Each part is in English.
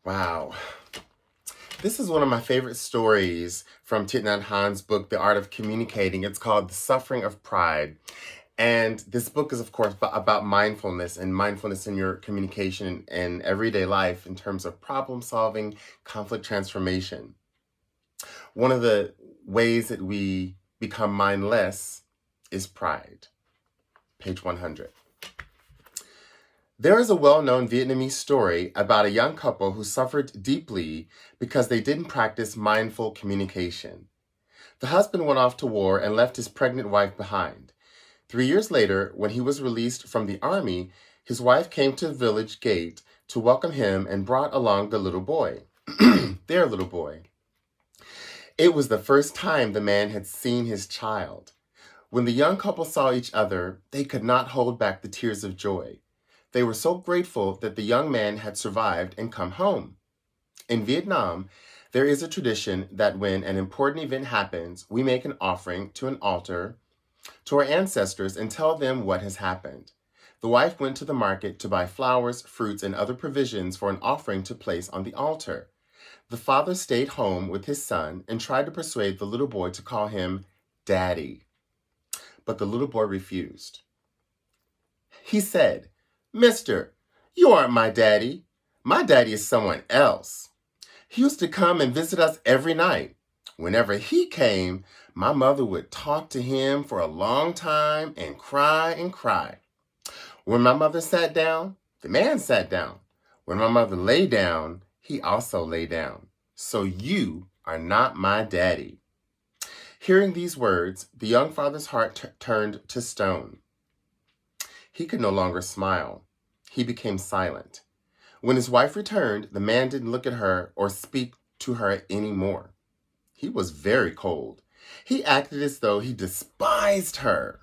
Wow. This is one of my favorite stories from Thich Nhat Hanh's book, The Art of Communicating. It's called The Suffering of Pride. And this book is, of course, about mindfulness and mindfulness in your communication and everyday life in terms of problem solving, conflict transformation. One of the ways that we become mindless is pride. Page 100. There is a well-known Vietnamese story about a young couple who suffered deeply because they didn't practice mindful communication. The husband went off to war and left his pregnant wife behind. 3 years later, when he was released from the army, his wife came to the village gate to welcome him and brought along the little boy, their little boy. It was the first time the man had seen his child. When the young couple saw each other, they could not hold back the tears of joy. They were so grateful that the young man had survived and come home. In Vietnam, there is a tradition that when an important event happens, we make an offering to an altar to our ancestors and tell them what has happened. The wife went to the market to buy flowers, fruits, and other provisions for an offering to place on the altar. The father stayed home with his son and tried to persuade the little boy to call him Daddy. But the little boy refused. He said, "Mister, you aren't my daddy. My daddy is someone else. He used to come and visit us every night. Whenever he came, my mother would talk to him for a long time and cry and cry. When my mother sat down, the man sat down. When my mother lay down, he also lay down. So you are not my daddy." Hearing these words, the young father's heart turned to stone. He could no longer smile. He became silent. When his wife returned, the man didn't look at her or speak to her anymore. He was very cold. He acted as though he despised her.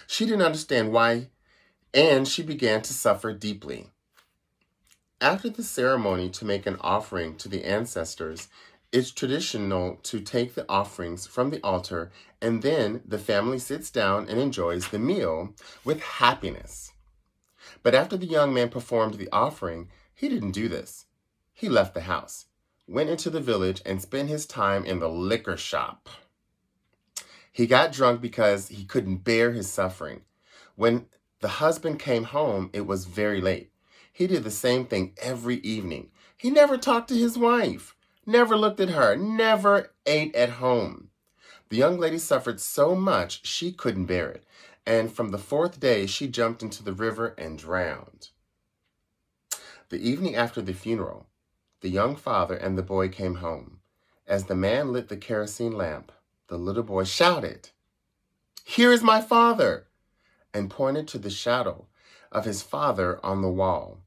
She didn't understand why, and she began to suffer deeply. After the ceremony to make an offering to the ancestors, it's traditional to take the offerings from the altar, and then the family sits down and enjoys the meal with happiness. But after the young man performed the offering, he didn't do this. He left the house, went into the village, and spent his time in the liquor shop. He got drunk because he couldn't bear his suffering. When the husband came home, it was very late. He did the same thing every evening. He never talked to his wife, never looked at her, never ate at home. The young lady suffered so much she couldn't bear it, and from the fourth day she jumped into the river and drowned. The evening after the funeral, the young father and the boy came home. As the man lit the kerosene lamp, the little boy shouted, "Here is my father!" and pointed to the shadow of his father on the wall.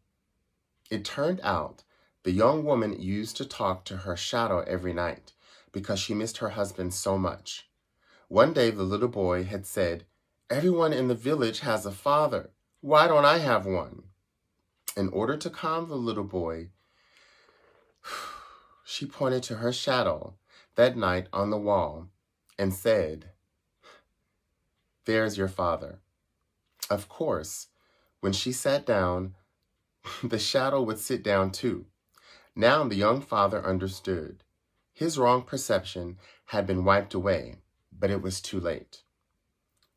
It turned out the young woman used to talk to her shadow every night because she missed her husband so much. One day the little boy had said, "Everyone in the village has a father. Why don't I have one?" In order to calm the little boy, she pointed to her shadow that night on the wall and said, "There's your father." Of course, when she sat down, the shadow would sit down too. Now the young father understood. His wrong perception had been wiped away, but it was too late.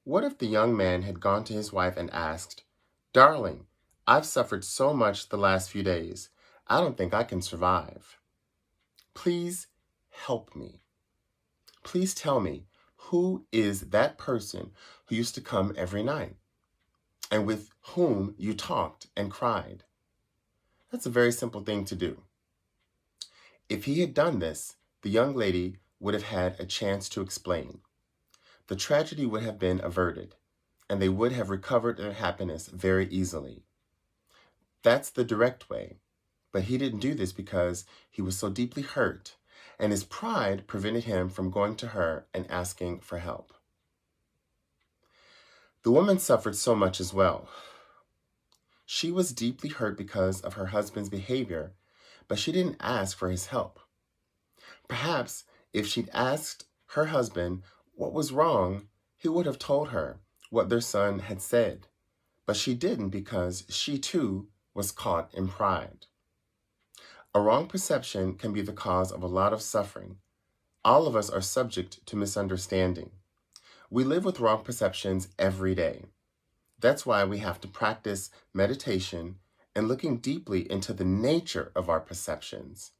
What if the young man had gone to his wife and asked, "Darling, I've suffered so much the last few days. I don't think I can survive. Please help me. Please tell me, who is that person who used to come every night and with whom you talked and cried?" That's a very simple thing to do. If he had done this, the young lady would have had a chance to explain. The tragedy would have been averted, and they would have recovered their happiness very easily. That's the direct way. But he didn't do this because he was so deeply hurt, and his pride prevented him from going to her and asking for help. The woman suffered so much as well. She was deeply hurt because of her husband's behavior, but she didn't ask for his help. Perhaps if she'd asked her husband what was wrong, he would have told her what their son had said. But she didn't because she too was caught in pride. A wrong perception can be the cause of a lot of suffering. All of us are subject to misunderstanding. We live with wrong perceptions every day. That's why we have to practice meditation and looking deeply into the nature of our perceptions.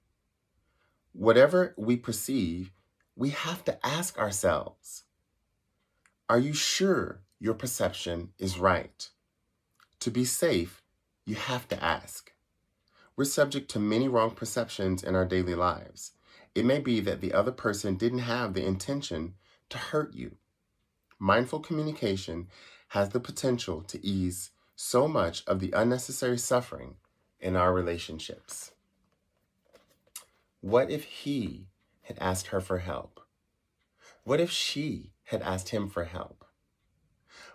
Whatever we perceive, we have to ask ourselves, are you sure your perception is right? To be safe, you have to ask. We're subject to many wrong perceptions in our daily lives. It may be that the other person didn't have the intention to hurt you. Mindful communication has the potential to ease so much of the unnecessary suffering in our relationships. What if he had asked her for help? What if she had asked him for help?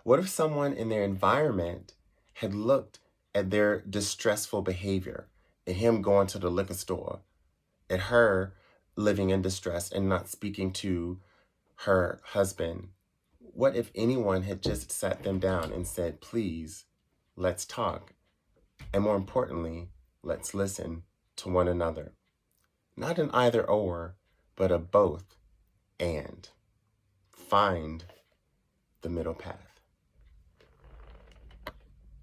What if someone in their environment had looked at their distressful behavior, at him going to the liquor store, at her living in distress and not speaking to her husband? What if anyone had just sat them down and said, please, let's talk, and more importantly, let's listen to one another? Not an either or, but a both and. Find the middle path.